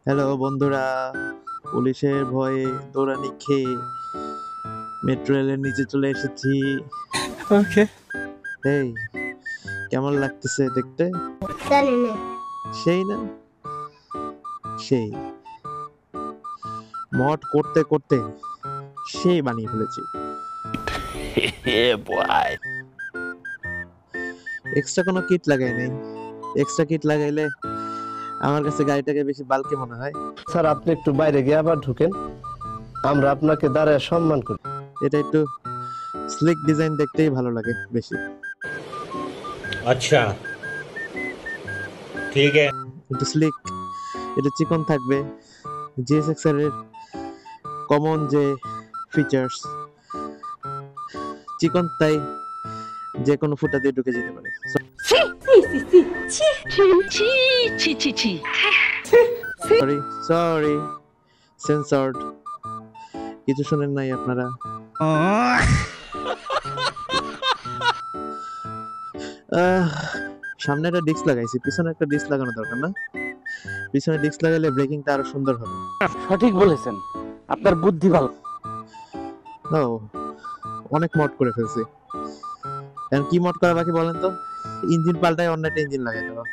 Hello বন্ধুরা, পুলিশের ভয়ে দৌড়ানি খেয়ে মেট্রো রেলের নিচে চলে এসেছি। ওকে। এই কেমন লাগতেছে দেখতে? জানি না। সেই না, সেই মড করতে করতে সেই বানিয়ে ফেলেছি। এক্সট্রা কোনো কিট লাগাই নাই। এক্সট্রা কিট লাগাইলে আমার কাছে গাড়িটাকে বেশি বালকে মনে হয়। স্যার, আপনি একটু বাইরে গিয়ে আবার ঢুকেন, আমরা আপনাকে দাঁড়ায় সম্মান করি। এটা একটু স্লিক ডিজাইন দেখতেই ভালো লাগে বেশি। अच्छा ठीक है। একটু স্লিক, একটু চিকন থাকবে। জিএসএক্স এর কমন যে ফিচার্স, চিকন, তাই যে কোনো ফুটা দিয়ে ঢুকে যেতে পারে। সরি সরি, সেন্সর্ড, কিছু শুনেন নাই আপনারা। সামনে একটা ডিস্ক লাগাইছি, পিছনে একটা ডিস্ক লাগানো দরকার না? পিছনে ডিস্ক লাগালে ব্রেকিংটা আরো সুন্দর হবে। সঠিক বলেছেন, আপনার বুদ্ধি ভালো। ও, অনেক মড করে ফেলছি। এখন কি মড করা বাকি বলেন তো? ইঞ্জিন পাল্টায় অন্য একটা ইঞ্জিন লাগাই দেওয়া।